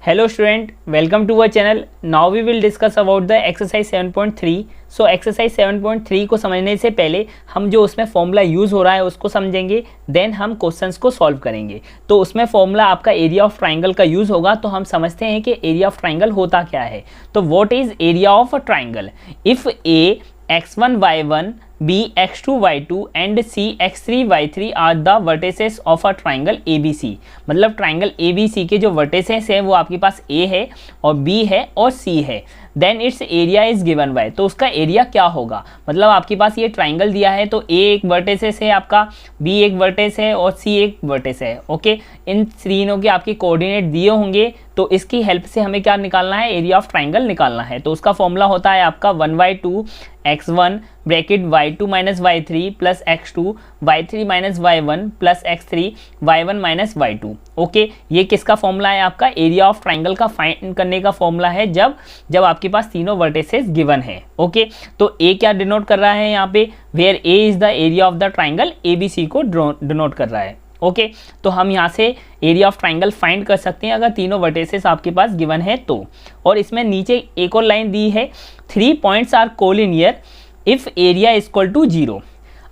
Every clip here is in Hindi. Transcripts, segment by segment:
Hello student, welcome to our channel. Now we will discuss about the exercise 7.3. So exercise 7.3 को समझने से पहले हम जो उसमें फॉर्मूला यूज़ हो रहा है उसको समझेंगे, देन हम क्वेश्चंस को सॉल्व करेंगे। तो उसमें फॉर्मूला आपका एरिया ऑफ ट्राइंगल का यूज़ होगा। तो हम समझते हैं कि एरिया ऑफ ट्राइंगल होता क्या है। तो what is area of a triangle? If A x1 y1 b x2 y2 and c x3 y3 are the vertices of a triangle ABC। मतलब ट्राइंगल ABC के जो वर्टिसेस है वो आपके पास A है और B है और C है। Then its area is given by, तो उसका एरिया क्या होगा? मतलब आपके पास ये ट्राइंगल दिया है तो A एक वर्टिसेस है आपका, B एक वर्टिस है और C एक वर्टिस है। ओके, इन तीनों के आपके कोऑर्डिनेट दिए होंगे। तो इसकी हेल्प से हमें क्या निकालना है? एरिया ऑफ ट्राइंगल निकालना है। तो उसका फॉर्मूला होता है आपका 1/2 x1 bracket y2 minus y3 plus x2 y3 minus y1 plus x3 y1 minus y2। Okay, ये किसका फॉर्मूला है? आपका एरिया ऑफ ट्राइंगल का फाइंड करने का फॉर्मूला है जब आपके पास तीनों वर्टिसेस गिवन है। ओके, तो ए क्या डिनोट कर रहा है यहाँ पे? Where A is the area of the triangle ABC को डिनोट कर रहा है। ओके, तो हम यहाँ से एरिया ऑफ ट्राइंगल फाइंड कर सकते हैं अगर तीनों वर्टिसेस आपके पास गिवन है तो। और इसमें नीचे एक और लाइन दी है, 3 points are collinear if area is equal to 0।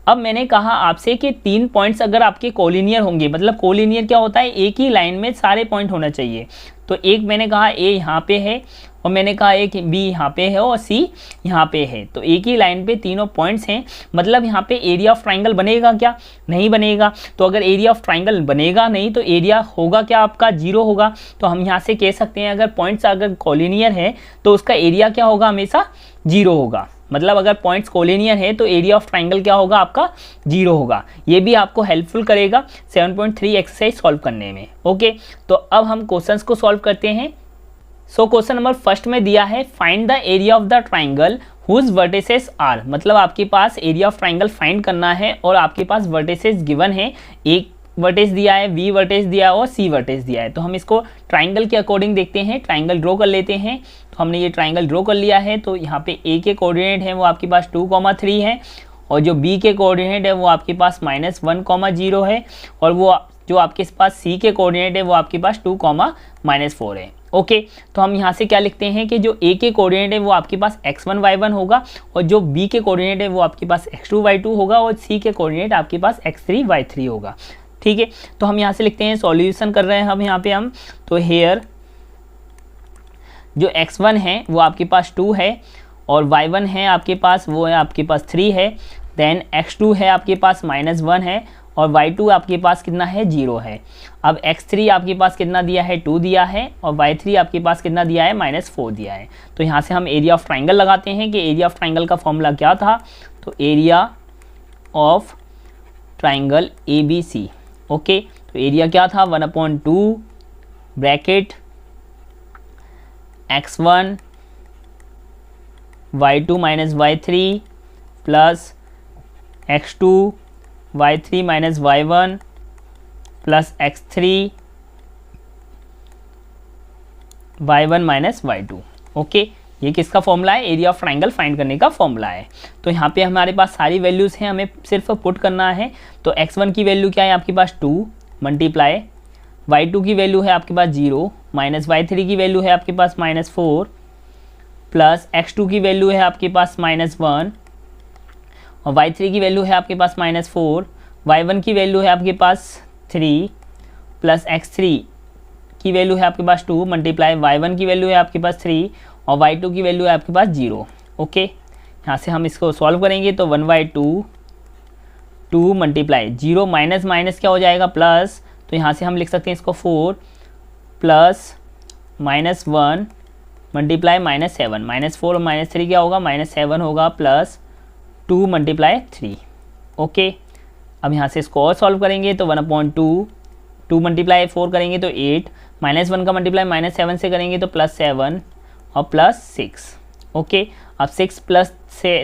अब मैंने कहा आपसे कि 3 पॉइंट्स अगर आपके कोलिनियर होंगे, मतलब कोलिनियर क्या होता है? एक ही लाइन में सारे पॉइंट होना चाहिए। तो एक मैंने कहा A यहाँ पे है और मैंने कहा एक B यहाँ पे है और C यहाँ पे है। तो एक ही लाइन पे तीनों पॉइंट्स हैं, मतलब यहाँ पे एरिया ऑफ ट्राइंगल बनेगा क्या? नहीं बनेगा। तो अगर एरिया ऑफ ट्राइंगल बनेगा नहीं तो एरिया होगा क्या? आपका 0 होगा। तो हम यहाँ से कह सकते हैं अगर पॉइंट्स अगर कोलिनियर है तो उसका एरिया क्या होगा? हमेशा 0 होगा। मतलब अगर पॉइंट्स कोलिनियर है तो एरिया ऑफ ट्राइंगल क्या होगा? आपका 0 होगा। ये भी आपको हेल्पफुल करेगा 7.3 एक्सरसाइज सॉल्व करने में। ओके, तो अब हम क्वेश्चंस को सॉल्व करते हैं। सो क्वेश्चन नंबर फर्स्ट में दिया है find the area of the triangle whose vertices are. मतलब आपके पास एरिया ऑफ ट्राइंगल फाइंड करना है और आपके पास वर्टिसेस गिवन है। एक वर्टिस दिया है, B वर्टिस दिया है और C वर्टिस दिया है। तो हम इसको ट्राइंगल के अकॉर्डिंग देखते हैं, ट्राइंगल ड्रॉ कर लेते हैं। तो हमने ये ट्राइंगल ड्रॉ कर लिया है। तो यहाँ पे A के कोऑर्डिनेट है वो आपके पास 2,3 है और जो B के कोऑर्डिनेट है वो आपके पास -1,0 है और वो जो आपके पास C के कोऑर्डिनेट है वो आपके पास 2,-4 है। ओके, तो हम यहाँ से क्या लिखते हैं कि जो A के कोऑर्डिनेट है वो आपके पास x1 y1 होगा और जो B के कोऑर्डिनेट है वो आपके पास x2 y2 होगा और C के कोऑर्डिनेट आपके पास x3 y3 होगा। ठीक है, तो हम यहाँ से लिखते हैं, सॉल्यूशन कर रहे हैं हम यहाँ पे हम। तो हेयर जो x1 है वो आपके पास 2 है और y1 है आपके पास वो है आपके पास 3 है। देन x2 है आपके पास -1 है और y2 आपके पास कितना है? 0 है। अब x3 आपके पास कितना दिया है? 2 दिया है और y3 आपके पास कितना दिया है? -4 दिया है। तो यहाँ से हम एरिया ऑफ ट्राइंगल लगाते हैं कि एरिया ऑफ ट्राइंगल का फॉर्मूला क्या था? तो area of triangle ABC। Okay, तो एरिया क्या था? 1/2 bracket x1 y2 minus y3 plus x2 y3 minus y1 plus x3 y1 minus y2। Okay, ये किसका फॉर्मूला है? एरिया ऑफ ट्राइंगल फाइंड करने का फॉर्मूला है। तो यहाँ पे हमारे पास सारी वैल्यूज़ हैं, हमें सिर्फ पुट करना है। तो x1 की वैल्यू क्या है? आपके पास 2 मल्टीप्लाई y2 की वैल्यू है आपके पास 0 माइनस y3 की वैल्यू है आपके पास -4 प्लस x2 की वैल्यू है आपके पास -1 और y3 की वैल्यू है आपके पास -4, y1 की वैल्यू है आपके पास 3 प्लस x3 की वैल्यू है आपके पास 2 मल्टीप्लाई y1 की वैल्यू है आपके पास 3 और y2 की वैल्यू है आपके पास 0। ओके, यहाँ से हम इसको सॉल्व करेंगे तो 1/2 2 मल्टीप्लाई 0 माइनस माइनस क्या हो जाएगा? प्लस। तो यहाँ से हम लिख सकते हैं इसको 4 प्लस -1 मल्टीप्लाई -7, -4 और -3 क्या होगा? -7 होगा प्लस 2 मल्टीप्लाई 3। ओके, अब यहाँ से इसको और सॉल्व करेंगे तो 1/2 2 मल्टीप्लाई 4 करेंगे तो 8 -1 का मल्टीप्लाई -7 से करेंगे तो +7 और +6। ओके, अब 6 प्लस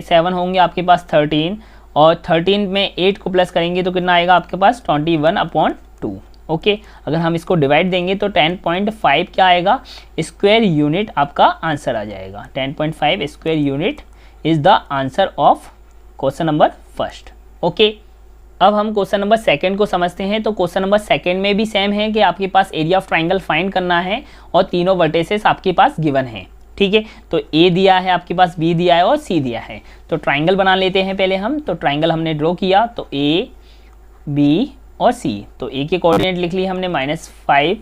7 होंगे आपके पास 13 और 13 में 8 को प्लस करेंगे तो कितना आएगा आपके पास? 21/2। ओके, अगर हम इसको डिवाइड देंगे तो 10.5 क्या आएगा? स्क्वायर यूनिट आपका आंसर आ जाएगा। 10.5 square unit is the answer of question number first. Okay, अब हम क्वेश्चन नंबर सेकंड को समझते हैं। तो क्वेश्चन नंबर सेकंड में भी सेम है कि आपके पास एरिया ऑफ ट्राइंगल फाइंड करना है और तीनों वर्टिसेस आपके पास गिवन है। ठीक है, तो ए दिया है आपके पास, बी दिया है और सी दिया है। तो ट्राइंगल बना लेते हैं पहले हम। तो ट्राइंगल हमने ड्रॉ किया, तो ए बी और सी। तो ए के कोऑर्डिनेट लिख लिए हमने -5,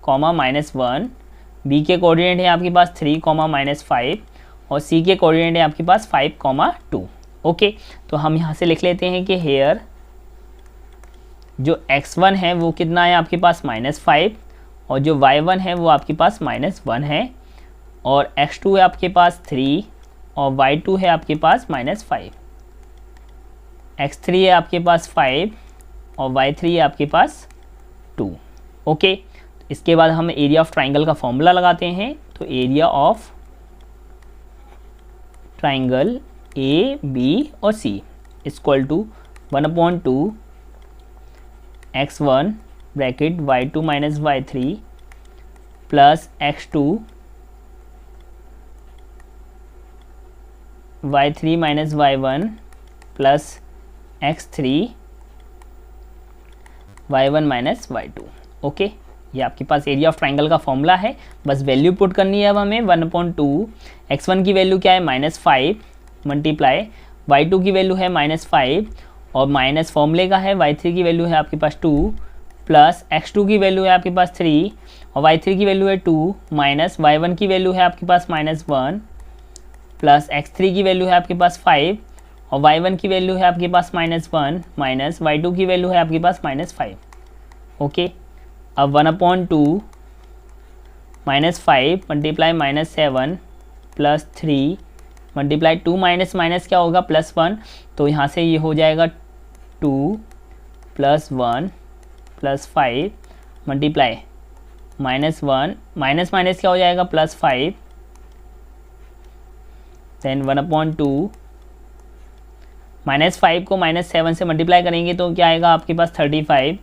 -1, बी के कोऑर्डिनेट है आपके पास 3, -5 और सी के कोऑर्डिनेट है आपके पास 5, 2। ओके, तो हम यहाँ से लिख लेते हैं कि हेयर जो x1 है वो कितना है आपके पास -5 और जो y1 है वो आपके पास -1 है और x2 है आपके पास 3 और y2 है आपके पास -5, x3 है आपके पास 5 और y3 है आपके पास 2। ओके, इसके बाद हम एरिया ऑफ ट्राइंगल का फॉर्मूला लगाते हैं। तो area of triangle A B और C equal to 1/2 x1 bracket y2 - y3 plus x2 y3 - y1 plus x3 y1 - y2। Okay, ये आपके पास एरिया ऑफ ट्राइंगल का फॉर्मूला है। बस वैल्यू पुट करनी है अब हमें। 1/2 x1 की वैल्यू क्या है -5 मल्टीप्लाई y2 की वैल्यू है -5 और माइनस फॉर्मूले का है y3 की वैल्यू है आपके पास 2 प्लस x2 की वैल्यू है आपके पास 3 और y3 की वैल्यू है 2 माइनस y1 की वैल्यू है आपके पास -1 प्लस x3 की वैल्यू है आपके पास 5 और y1 की वैल्यू है आपके पास -1 माइनस y2 की वैल्यू है आपके पास -5। ओके, अब 1/2 -5 multiply -7 plus 3 multiply 2 minus minus क्या होगा +1। तो यहाँ से ये हो जाएगा 2 + 1 + 5 मल्टीप्लाई -1 माइनस माइनस क्या हो जाएगा +5 देन 1/2 -5 को -7 से मल्टीप्लाई करेंगे तो क्या आएगा आपके पास 35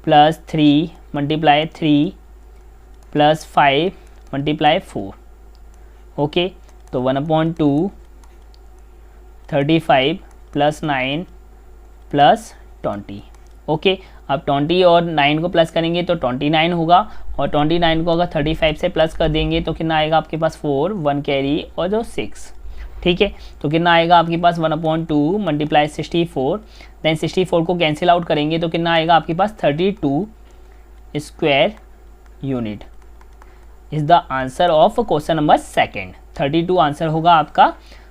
plus 3 multiply 3 plus 5 multiply 4। Okay, तो 1/2 35 प्लस 9 प्लस 20। ओके, अब 20 और 9 को प्लस करेंगे तो 29 होगा और 29 को अगर 35 से प्लस कर देंगे तो कितना आएगा आपके पास 4 1 कैरी और जो 6। ठीक है, तो कितना आएगा आपके पास 1/2 मल्टीप्लाई 64 देन 64 को कैंसिल आउट करेंगे तो कितना आएगा आपके पास 32 square unit is the answer of question number second. 32 answer होगा आपका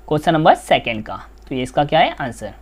क्वेश्चन नंबर सेकेंड का। तो ये इसका क्या है आंसर।